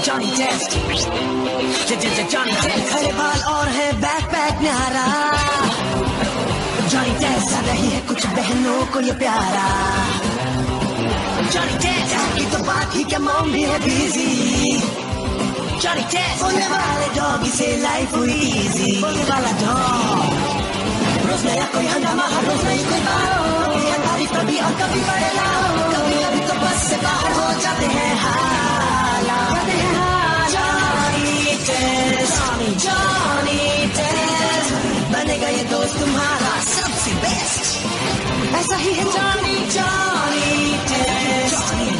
Johnny test, Johnny test, खड़े बाल और है बैकपैक न्यारा। जॉनी टेस्ट आ रही है कुछ बहनों को ये प्यारा। जॉनी टेस्ट की तो बात ही क्या, मॉम भी है बिजी। जॉनी टेस्ट बोलने वाले डॉगी से लाइफ हुई इजी। बोलने वाला डॉग, रोज नया कोई हंगामा, हर रोज नई कोई बात। ये तारीफ कभी और कभी बड़े लाओ, कभी कभी तो बस से बाहर हो जाते हैं जॉनी टेस्ट बनेगा ये दोस्त तुम्हारा सबसे बेस्ट। ऐसा ही है जॉनी टेस्ट,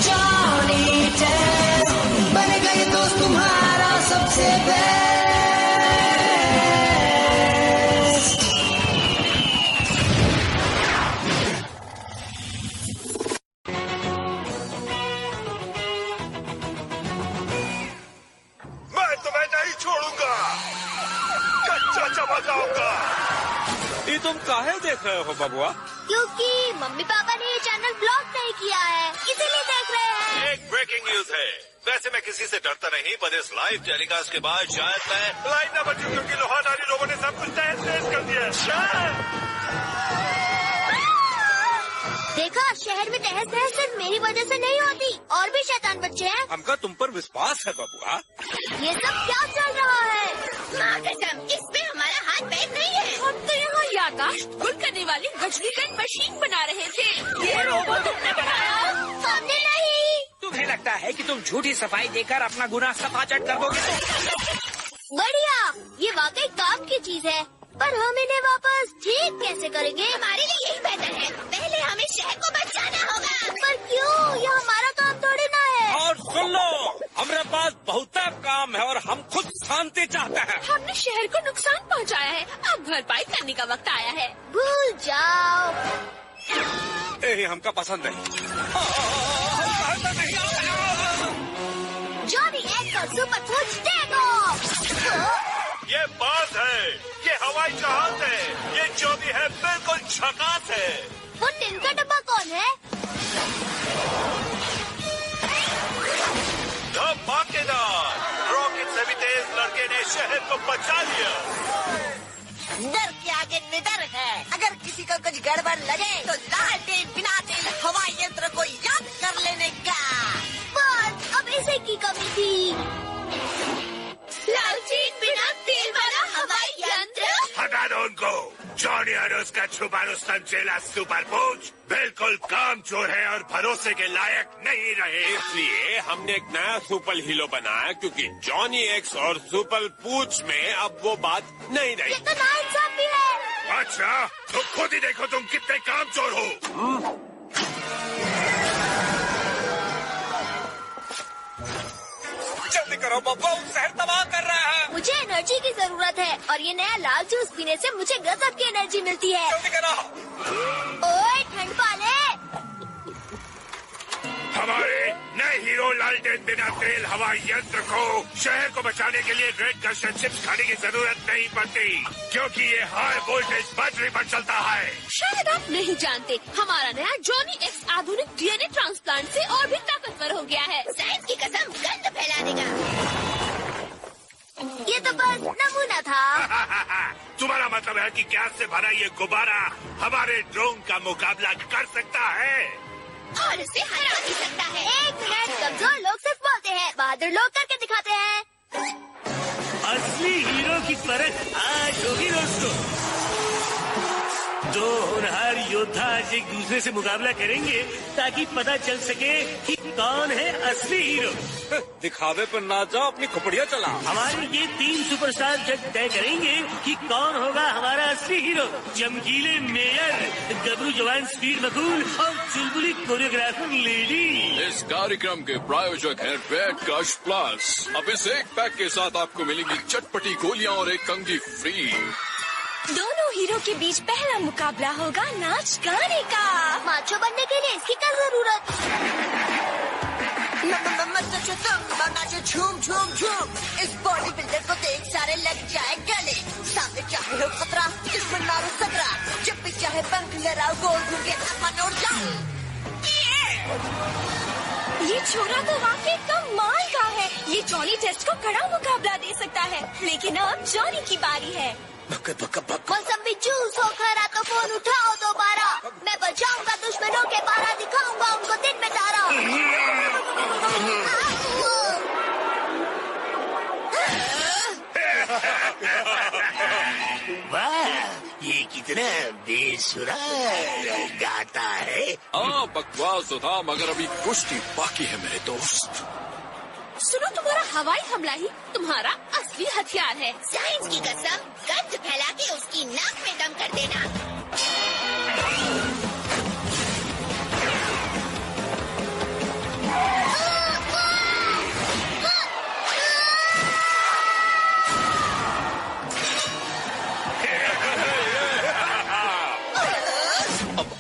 जॉनी टेस्ट बनेगा ये दोस्त तुम्हारा सबसे बेस्ट। मैं तुम्हें नहीं छोड़ूंगा, कच्चा चमकाऊंगा। ये तुम काहे देख रहे हो बबुआ? क्योंकि मम्मी पापा ने ये चैनल ब्लॉक नहीं किया है, इसीलिए देख रहे हैं। एक ब्रेकिंग न्यूज है। वैसे मैं किसी से डरता नहीं, पर इस लाइव टेलीकास्ट के बाद शायद मैं लाइव न बचूं, क्योंकि लोहाधारी लोगों ने सब कुछ तहस-नहस कर दिया है। देखा, शहर में तहस नहस सिर्फ मेरी वजह से नहीं होती, और भी शैतान बच्चे हैं। हमका तुम पर विश्वास है बबुआ। ये सब क्या चल रहा है? माँ कसम, इसमें हमारा हाथ पैर नहीं है। हम तो यहाँ याददाश्त गुल करने वाली गजनीगन मशीन बना रहे थे। ये रोबोट तुमने बनाया? हमने नहीं। तुम्हें लगता है कि तुम झूठी सफाई देकर अपना गुनाह सफाचट कर दोगे? बढ़िया, ये वाकई काम की चीज है, पर हम इन्हें वापस ठीक कैसे करेंगे? हमारे लिए यही बेहतर है, पहले हमें शहर को बचाना होगा। पर क्यों? ये हमारा काम थोड़ी ना है। और सुन लो, हमारे पास बहुत काम है और हम खुद शांति चाहते हैं। हमने शहर को नुकसान पहुँचाया है, अब भरपाई करने का वक्त आया है। भूल जाओ। हमका पसंद नहीं। जॉनी एक्स और सुपर फूड्स टेक ऑफ। ये बात है, ये हवाई जहाज है, ये जो भी है बिल्कुल झकास है। वो टिन का डब्बा कौन है? धमाकेदार रॉकेट से भी तेज लड़के ने शहर को बचा लिया। डर के आगे निडर है। अगर किसी को कुछ गड़बड़ लगे तो लालटेन बिना तेल हवाई यंत्र को याद कर लेने का। बस अब इसी की कमी थी। लालटेन बिना तेल वाला हवाई यंत्र। हटा दो उनको। जॉनी और उसका छुपा रुस्तम चेला सुपर पूछ बिल्कुल कामचोर है और भरोसे के लायक नहीं रहे। इसलिए हमने एक नया सुपर हीरो बनाया, क्योंकि जॉनी एक्स और सुपर पूछ में अब वो बात नहीं रही। ये तो नाइंसाफी है। अच्छा, तो खुद ही देखो तुम कितने कामचोर हो। जल्दी करो बब्बा, शहर तबाह कर रहा है। मुझे एनर्जी की जरूरत है, और ये नया लाल जूस पीने से मुझे गजब की एनर्जी मिलती है। जल्दी करो। ओए ठंड पाले। हमारे नए हीरो लालटेन बिना तेल हवाई यंत्र को शहर को बचाने के लिए ग्रेट कर्शन चिप्स खाने की जरूरत नहीं पड़ती, क्योंकि ये हाई वोल्टेज बैटरी पर चलता है। शायद आप नहीं जानते, हमारा नया जॉनी एक्स आधुनिक डीएनए ट्रांसप्लांट से और भी ताकतवर हो गया है। साइंस की कसम, गंद फैला देगा। ये तो बस नमूना था। तुम्हारा मतलब है कि गैस से भरा ये गुब्बारा हमारे ड्रोन का मुकाबला कर सकता है और उसे हरा भी सकता है। एक मिनट, कमजोर लोग सिर्फ बोलते हैं, बहादुर लोग करके दिखाते हैं। असली हीरो की परख आज होगी दोस्तों। दो होनहार योद्धा आज एक दूसरे से मुकाबला करेंगे ताकि पता चल सके कि कौन है असली हीरो। दिखावे पर ना जाओ, अपनी खोपड़ियाँ चला। हमारे ये 3 सुपरस्टार जज तय करेंगे कि कौन होगा हमारा असली हीरो। चमकीले मेयर, गबरू जवान स्पीड मकूल और चुलबुली कोरियोग्राफर लेडी। इस कार्यक्रम के प्रायोजक हैं रेड क्रश प्लस। अब इस एक पैक के साथ आपको मिलेंगी चटपटी गोलियां और एक कंघी फ्री। दोनों हीरो के बीच पहला मुकाबला होगा नाच गाने का। माचो बनने के लिए इसकी क्या जरूरत? नाचो झूम झूम झूम। इस बॉडी बिल्डर को देख सारे लग जाए गले। सामने चाहे हो खतरा, इसमें मारो सकरा। जब भी चाहे बंक लड़ाओ, गोल घूम के आसमान उड़ जाओ। ये छोरा तो वाकई कमाल का है। ये जॉनी टेस्ट को कड़ा मुकाबला दे सकता है, लेकिन अब जॉनी की बारी है। मौसमी जूस हो खरा तो फोन उठाओ दोबारा, मैं बचाऊंगा दुश्मनों के पारा, दिखाऊंगा उनको दिन में तारा। वाह, ये कितना बेसुरा गाता है। हाँ, बकवास तो था, मगर अभी कुश्ती बाकी है मेरे दोस्त। सुनो, तुम्हारा हवाई हमला ही तुम्हारा असली हथियार है। साइंस की कसम, गंद फैला के उसकी नाक में दम कर देना।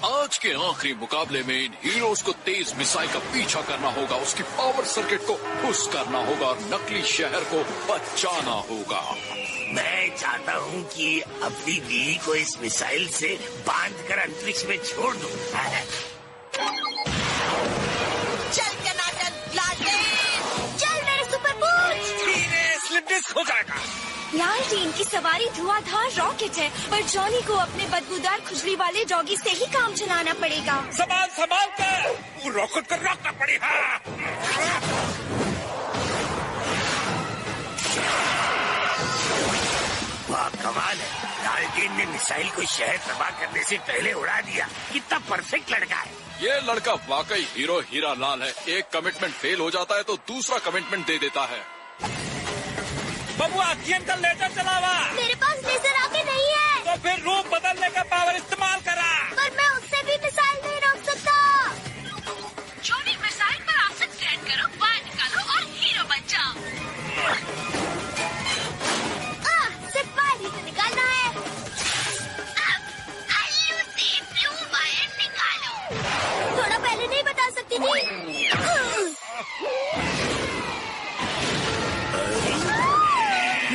आज के आखिरी मुकाबले में इन हीरोज को तेज मिसाइल का पीछा करना होगा, उसकी पावर सर्किट को पुश करना होगा और नकली शहर को बचाना होगा। मैं चाहता हूँ कि अपनी बीवी को इस मिसाइल से बांधकर अंतरिक्ष में छोड़ दूँ। चल टनाटन लालटेन, चल मेरे सुपर बूट। धीरे स्लिप डिस्क हो जाएगा। लालटेन की सवारी धुआंधार रॉकेट है, पर जॉनी को अपने बदबूदार खुजली वाले डॉगी से ही काम चलाना पड़ेगा। संभाल कर, वो रॉकेट को रोकना पड़ेगा। वाह, कमाल है। लालटेन ने मिसाइल को शहर तबाह करने से पहले उड़ा दिया। कितना परफेक्ट लड़का है। ये लड़का वाकई हीरो हीरा लाल है। एक कमिटमेंट फेल हो जाता है तो दूसरा कमिटमेंट दे देता है। बबुआ, का लेजर चलावा। मेरे पास लेजर आके नहीं है। तो फिर रूप बदलने का पावर इस्तेमाल करा। पर मैं उससे भी मिसाइल नहीं रोक सकता। जॉनी, मिसाइल पर आपसे ट्रेन करो, बाहर निकालो और हीरो बन जाओ। सिर्फ बाहर ही तो निकालना है। अब हल्लू से ब्लू वायर निकालो। थोड़ा पहले नहीं बता सकती थी।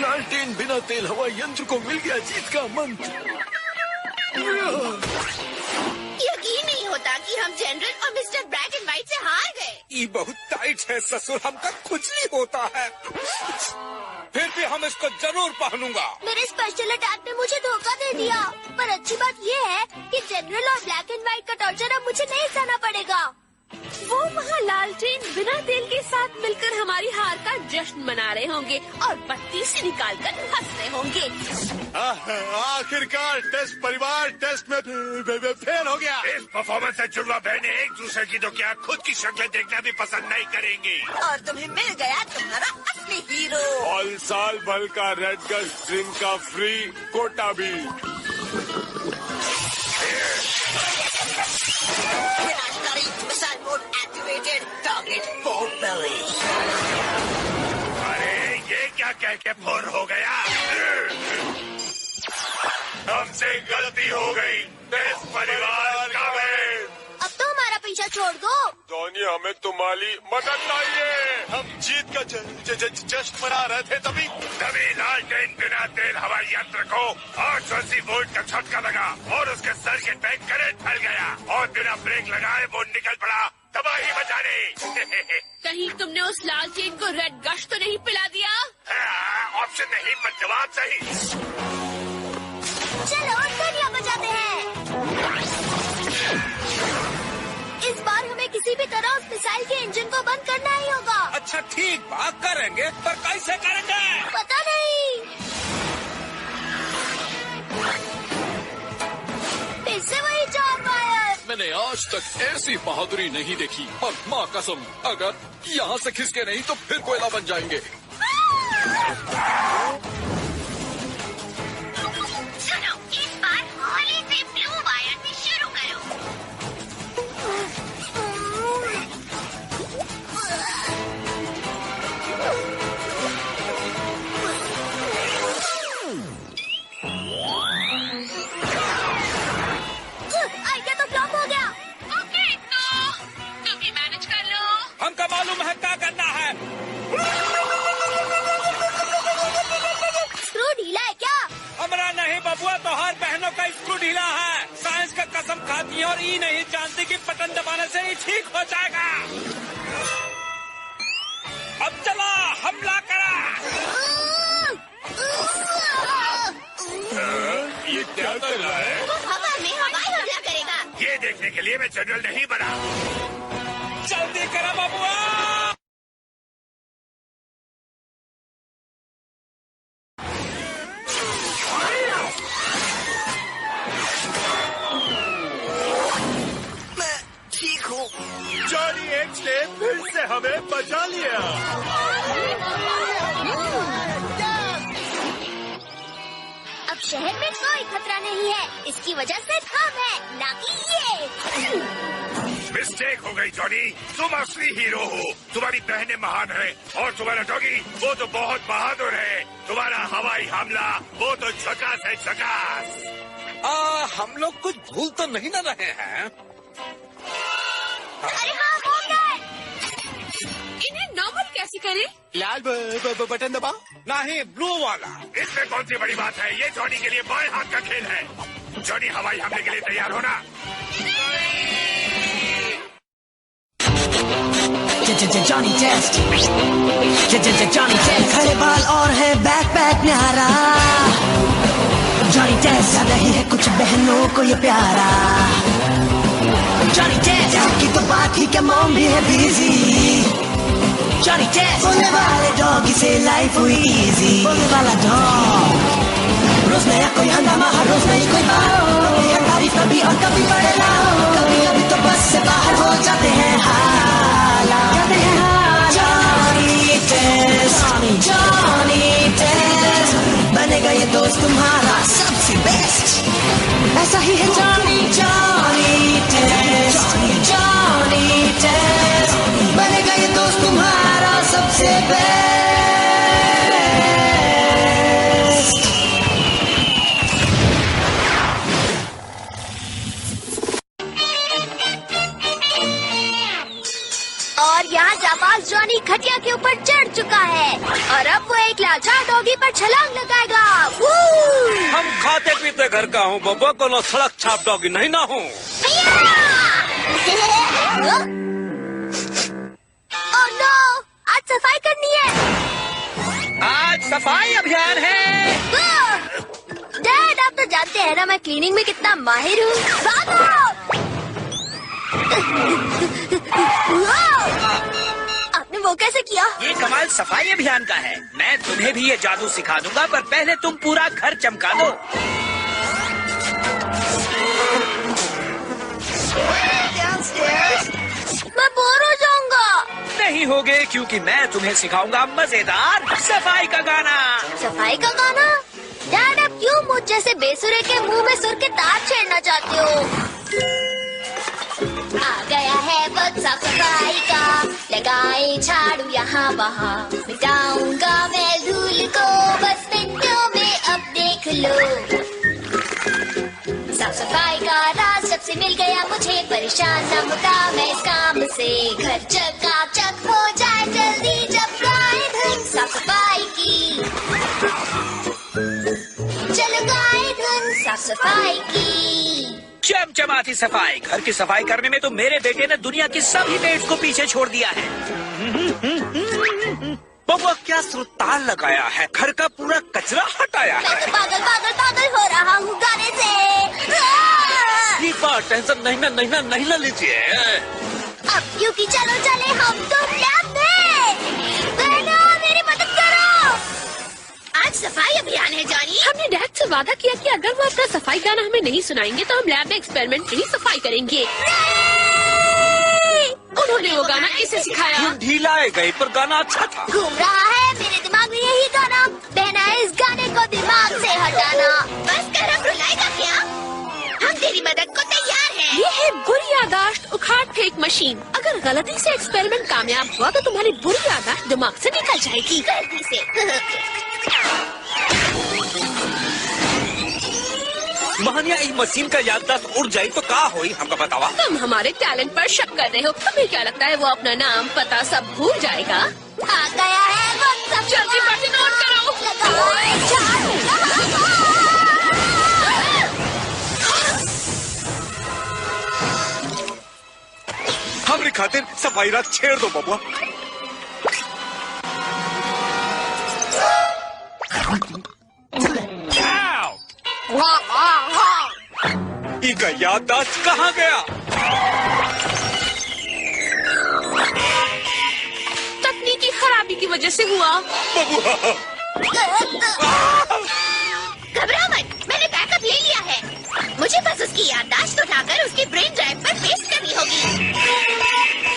लालटेन बिना तेल हवाई यंत्र को मिल गया जीत का मंत्र। यकीन नहीं होता कि हम जनरल और मिस्टर ब्लैक एंड व्हाइट से हार गए। ये बहुत टाइट है ससुर, हमका खुजली होता है। फिर भी हम इसको जरूर पहनूंगा। मेरे स्पेशल अटैक ने मुझे धोखा दे दिया। पर अच्छी बात ये है कि जनरल और ब्लैक एंड व्हाइट का टॉर्चर अब मुझे नहीं सहना पड़ेगा। वो वहाँ लालटेन बिना तेल के साथ मिलकर हमारी हार का जश्न मना रहे होंगे और बत्ती से निकाल कर हंस रहे होंगे। आखिरकार टेस्ट परिवार टेस्ट में फेल हो गया। इस परफॉर्मेंस से जुड़वा बहने एक दूसरे की तो क्या खुद की शक्लें देखना भी पसंद नहीं करेंगी। और तुम्हें मिल गया तुम्हारा असली हीरो। और साल भर का रेड गस्ट ड्रिंक का फ्री कोटा भी। विनाशकारी missile mode activated, target for belly. अरे ये क्या कह के फोर हो गया। हमसे गलती हो गई। टेस्ट परिवार का अब तो हमारा पीछा छोड़ दो। जॉनी, हमें तुम्हारी मदद चाहिए। हम जीत का जश्न मना रहे थे तभी लालटेन बिना तेल हवाई यंत्र को 880 वोल्ट का झटका लगा और उसके सर्किट में करंट फैल गया और बिना ब्रेक लगाए वो निकल पड़ा तबाही मचाने। कहीं तुमने उस लालटेन को रेड गश्त तो नहीं पिला दिया? ऑप्शन नहीं पर जवाब सही। चलो दुनिया बचाते हैं। इस बार हमें किसी भी तरह उस मिसाइल के इंजन को बंद करना ही होगा। अच्छा ठीक, बात करेंगे, पर कैसे करेंगे? पता नहीं। फिर से वही 4 वायर। मैंने आज तक ऐसी बहादुरी नहीं देखी और माँ कसम, अगर यहाँ से खिसके नहीं तो फिर कोयला बन जाएंगे। सुनो, इस बार हौले से ब्लू वायर से शुरू करो। आइडिया तो फ्लॉप हो गया। ओके, तो तुम ही मैनेज कर लो। हमका मालूम है क्या करना है। स्क्रू ढीला है क्या? हमारा नहीं बबुआ, तो हर बहनों का स्क्रू ढीला है। साइंस का कसम खाती है और ये नहीं जानती कि बटन दबाने से ही ठीक हो जाएगा। चला हमला करा। ये क्या कर रहा है? हवा में हवाई हमला करेगा। ये देखने के लिए मैं जनरल नहीं बना। जल्दी करो बबुआ। मैं ठीक हूँ। जॉनी एक्स ने फिर से हमें बचा लिया। अब शहर में कोई खतरा नहीं है। इसकी वजह सिर्फ हम है, ना कि ये। मिस्टेक हो गई जॉनी, तुम असली हीरो हो। तुम्हारी बहनें महान है और तुम्हारा डॉगी वो तो बहुत बहादुर है। तुम्हारा हवाई हमला वो तो झकास है, झकास। हम लोग कुछ भूल तो नहीं ना रहे हैं? अरे हाँ, हो गए। इन्हें नॉर्मल कैसे करें? लाल बटन दबा। नहीं, ब्लू वाला। इसमें कौन सी बड़ी बात है? ये जॉनी के लिए बाएं हाथ का खेल है। जॉनी हवाई हमले के लिए तैयार होना। जॉनी टेस्ट, जॉनी टेस्ट, खड़े बाल और है बैकपैक न्यारा। जॉनी टेस्ट नहीं है कुछ बहनों को ये प्यारा। जॉनी टेस्ट की तो बात ही क्या, मॉम भी है बिजी। जॉनी टेस्ट बोलने वाले डॉगी से लाइफ हुई इजी। बोलने वाला डॉग, रोज नया कोई हंगामा, हर रोज नई कोई बात। कभी है तारीफ कभी और कभी बड़े लाओ। कभी कभी तो बस से बाहर हो जाते हैं हालात। जॉनी टेस्ट बनेगा ये दोस्त तुम्हारा सबसे बेस्ट। ऐसा ही है जॉनी टेस्ट, जॉनी टेस्ट बनेगा ये दोस्त तुम्हारा सबसे बेस्ट। और यहाँ जाबाज जॉनी खटिया के ऊपर चढ़ चुका है और अब वो एक लाचार डॉगी पर छलांग लगाएगा। हम खाते पीते घर का हूँ बबुआ, कोनो सड़क छाप डॉगी नहीं ना हूँ। ओह नो, आज सफाई करनी है। आज सफाई अभियान है। डैड, आप तो जानते हैं ना मैं क्लीनिंग में कितना माहिर हूँ। भागो! आपने वो कैसे किया? ये कमाल सफाई अभियान का है। मैं तुम्हें भी ये जादू सिखा दूंगा, पर पहले तुम पूरा घर चमका दो। मैं बोर हो जाऊंगा। नहीं होगे, क्योंकि मैं तुम्हें सिखाऊंगा मजेदार सफाई का गाना। सफाई का गाना? डैड, आप क्यों मुझ जैसे बेसुरे के मुंह में सुर के तार छेड़ना चाहते हो? आ गया है वक्त साफ सफाई का, लगाए झाड़ू यहाँ वहाँ, मिटाऊंगा मैं धूल को बस मिनटों में, अब देख लो। साफ सफाई का राज जब से मिल गया मुझे, परेशान न होता मैं इस काम से। घर चकाचक हो जाए जल्दी जब गाए धुन साफ सफाई की। चलो गाए धुन साफ सफाई की। चमचमाती सफाई। घर की सफाई करने में तो मेरे बेटे ने दुनिया की सभी मेड्स को पीछे छोड़ दिया है। बबुआ क्या सुरताल लगाया है, घर का पूरा कचरा हटाया मैं है। तो पागल पागल पागल हो रहा हूँ गाने से। ये बात टेंशन नहीं ना लीजिए। अब क्योंकि चलो चले हम तो लैब में। बहनों, मेरी मदद करो। आज सफाई अभियान है जॉनी। हमने डैड से वादा किया कि अगर वो अपना सफाई गाना हमें नहीं सुनाएंगे तो हम लैब में एक्सपेरिमेंट के लिए सफाई करेंगे। उन्होंने वो गाना कैसे सिखाया? ढीला गई पर गाना अच्छा था। घूम रहा है मेरे दिमाग में यही गाना। बहना, इस गाने को दिमाग से हटाना। बस कर, अब रुलाएगा क्या? हम तेरी मदद को तैयार हैं। ये है बुरी यादाश्त उखाड़ फेंक मशीन। अगर गलती से एक्सपेरिमेंट कामयाब हुआ तो तुम्हारी बुरी यादाश्त दिमाग से निकल जाएगी। गलती से। महानिया, इस मशीन का याददाश्त उड़ जाए तो का होई, हमको बतावा। तुम हमारे टैलेंट पर शक कर रहे हो। तुम्हें क्या लगता है वो अपना नाम पता सब भूल जाएगा? आ गया है वक्त सब जल्दी बटन ऑन करो। लगाए झाड़ू हमारी खातिर सफाई रात छेड़ दो बबुआ। इका याददाश्त कहाँ गया? तकनीकी खराबी की वजह से हुआ। बबुआ, घबराओ मत, मैंने बैकअप ले लिया है। मुझे बस उसकी याददाश्त उठाकर उसके ब्रेन ड्राइव पर पेस्ट करनी होगी।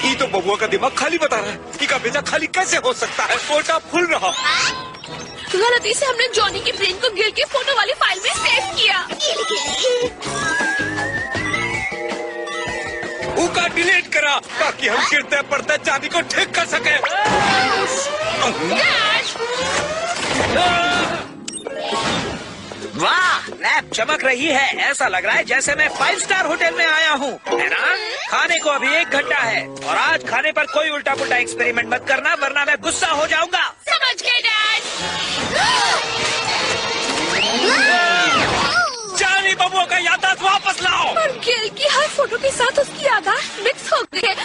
ये तो बबुआ का दिमाग खाली बता रहा है। इका बेटा खाली कैसे हो सकता है? कोटा फुल रहा। गलती से हमने जॉनी के ब्रेन को गिल के फोटो वाली फाइल में सेव किया। उका डिलीट करा ताकि हम गिरते पड़ते जॉनी को ठीक कर सके। वाह, लैब चमक रही है। ऐसा लग रहा है जैसे मैं 5 स्टार होटल में आया हूँ, है ना? खाने को अभी 1 घंटा है और आज खाने पर कोई उल्टा पुल्टा एक्सपेरिमेंट मत करना, वरना मैं गुस्सा हो जाऊंगा। समझ गए डैड। जॉनी, बबुआ का याददाश्त वापस लाओ। पर गिल की हर फोटो के साथ उसकी याददाश्त मिक्स हो गई है।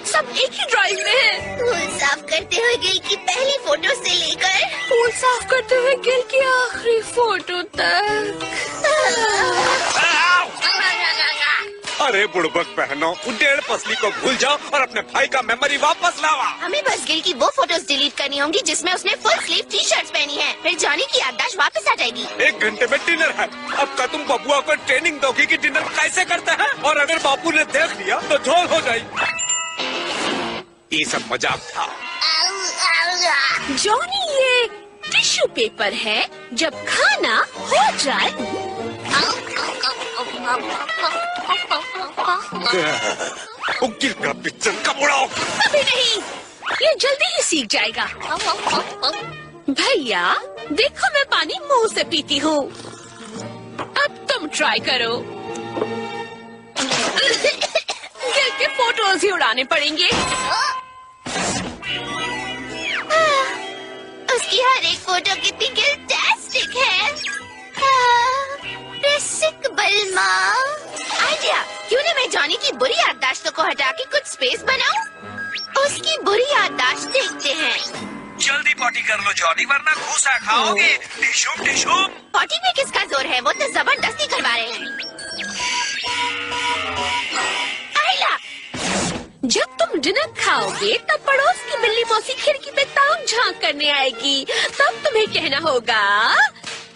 सब एक ही ड्राइव में है। पूल साफ करते हुए गिल की पहली फोटो से लेकर पूल साफ करते हुए गिल की आखिरी फोटो तक। अरे बुड़बक बहनों, 1.5 पसली को भूल जाओ और अपने भाई का मेमोरी वापस लावा। हमें बस गिल की वो फोटोज डिलीट करनी होंगी जिसमें उसने फुल स्लीव टी शर्ट पहनी है। फिर जॉनी की याददाश्त वापस आ जाएगी। 1 घंटे में डिनर है। अब का तुम बबुआ को ट्रेनिंग दोगी कि डिनर कैसे करते हैं, और अगर बापू ने देख लिया तो झोल हो जाएगी। ये सब मजाक था। जॉनी, ये टिश्यू पेपर है। जब खाना हो जाए उकिल का पिक्चर कब उड़ाओ? अभी नहीं, ये जल्दी ही सीख जाएगा। भैया देखो, मैं पानी मुंह से पीती हूँ। अब तुम ट्राई करो। गिल के फोटोज ही उड़ाने पड़ेंगे। उसकी हर एक फोटो कितनी गिल्टेस्टिक है। रिसिक बल्मा। आइडिया, क्यों न मैं जॉनी की बुरी याददाश्तों को हटा के कुछ स्पेस बनाऊं? उसकी बुरी याददाश्त देखते हैं। जल्दी पॉटी कर लो जॉनी, वरना घूसा खाओगे। टिशुम टिशुम। पॉटी में किसका जोर है? वो तो जबरदस्ती करवा रहे हैं। आइला, जब तुम डिनर खाओगे तब पड़ोस की बिल्ली मौसी खिड़की पे ताक झांक करने आएगी। तब तुम्हें कहना होगा,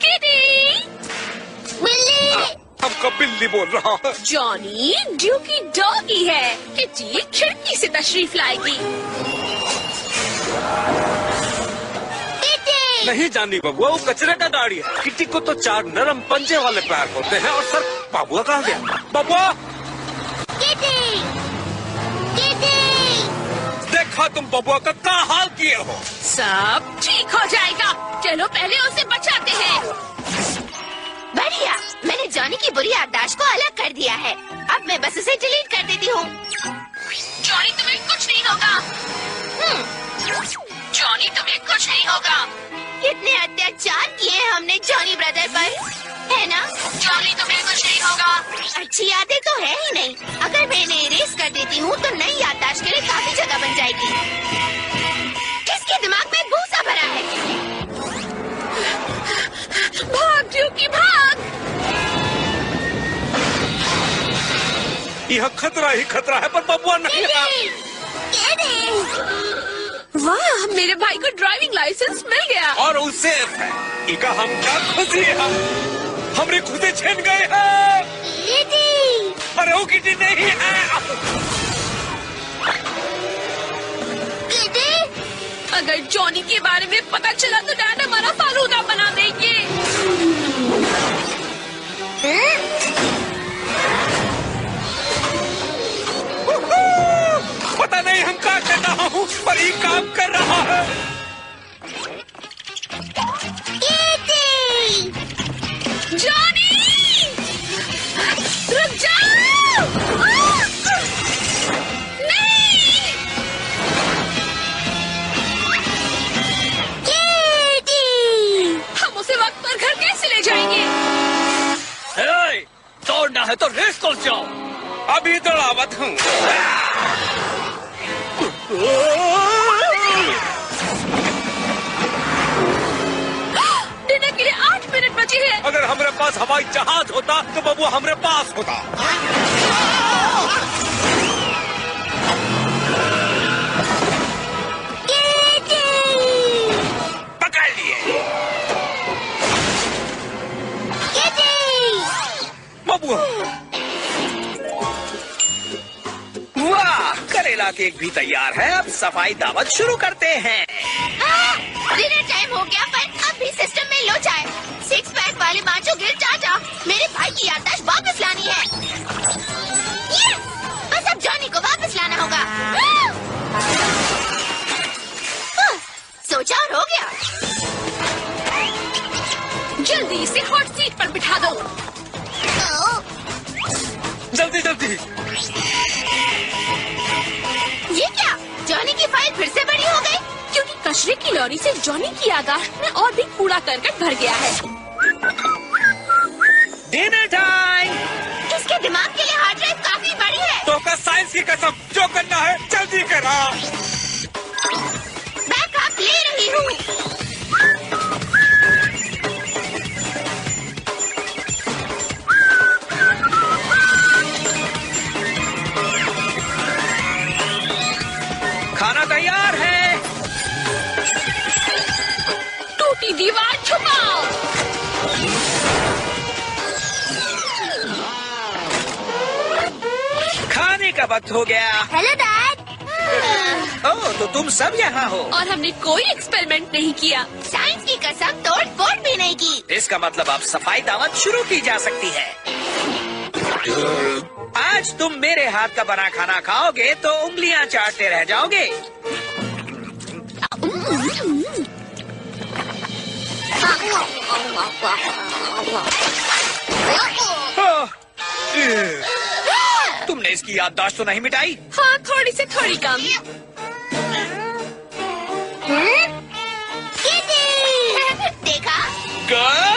किटी बिल्ली। हमको बिल्ली बोल रहा है। जॉनी ड्यूकी डॉगी है। किटी खिड़की से तशरीफ लाएगी। किटी। नहीं जानी बबुआ, वो कचरे का गाड़ी है। किटी को तो 4 नरम पंजे वाले पैर होते हैं। और सर, बबुआ कहाँ गया? बबुआ, किटी, किटी। देखा तुम बबुआ का क्या हाल किए हो। सब ठीक हो जाएगा। चलो पहले उसे बचाते हैं। बढ़िया, मैंने जॉनी की बुरी याददाश्त को अलग कर दिया है। अब मैं बस उसे डिलीट कर देती हूँ। जॉनी तुम्हें कुछ नहीं होगा। जॉनी तुम्हें कुछ नहीं होगा। कितने अत्याचार किए हमने जॉनी ब्रदर पर, है ना? जॉनी तुम्हें कुछ नहीं होगा। अच्छी यादें तो है ही नहीं। अगर मैं इन्हें इरेज कर देती हूँ तो नई याददाश्त के लिए काफी जगह बन जाएगी। किसके दिमाग में भूसा भरा है? भाग ड्यूकी भाग। यह खतरा ही खतरा है, पर बबुआ नहीं है। वाह, मेरे भाई को ड्राइविंग लाइसेंस मिल गया। और उसे है। इका हम क्या खुशी है। हमरे खुदे छीन गए हैं। अरे वो किटी नहीं है। अगर जॉनी के बारे में पता चला तो डैड हमारा फालूदा बना देंगे। पता नहीं हम क्या कर रहा हूँ, पर ये काम कर रहा है। जॉनी, रुक जाओ। नहीं। हम उसे वक्त पर घर कैसे ले जाएंगे? दौड़ना है तो रेस को जाओ। अभी दौड़ावत हूँ। डिनर हवाई जहाज होता तो बबुआ हमारे पास होता। पकड़ लिए बबुआ। वाह, करेला केक भी तैयार है। अब सफाई दावत शुरू करते हैं। डिनर टाइम हो गया, पर अब भी सिस्टम में लोच आए। 6 पैक वाले बांचो गिर चाचा, मेरे भाई की याददाश्त वापस लानी है। Yes! बस अब जॉनी को वापस लाना होगा। सोचा और हो गया। जल्दी इसे हॉट सीट पर बिठा दो। जल्दी जल्दी। ये क्या? जॉनी की फाइल फिर से बड़ी हो गई? क्योंकि कचरे की लॉरी से जॉनी की याददाश्त में और भी कूड़ा करकट भर गया है। Dinner time. इसके दिमाग के लिए हार्ड ड्राइव काफी बड़ी है। तो का साइंस की कसम, जो करना है जल्दी करा। बैकअप ले रही हूँ। खाना तैयार है। टूटी दीवार छुपाओ। खाने का वक्त हो गया। Hello dad. ओह, तो तुम सब यहाँ हो। और हमने कोई एक्सपेरिमेंट नहीं किया। साइंस की कसम तोड़ फोड़ भी नहीं की। इसका मतलब अब सफाई दावत शुरू की जा सकती है। आज तुम मेरे हाथ का बना खाना खाओगे तो उंगलियां चाटते रह जाओगे। तुमने इसकी याददाश्त तो नहीं मिटाई? हाँ, थोड़ी से थोड़ी कम। देखा? Good.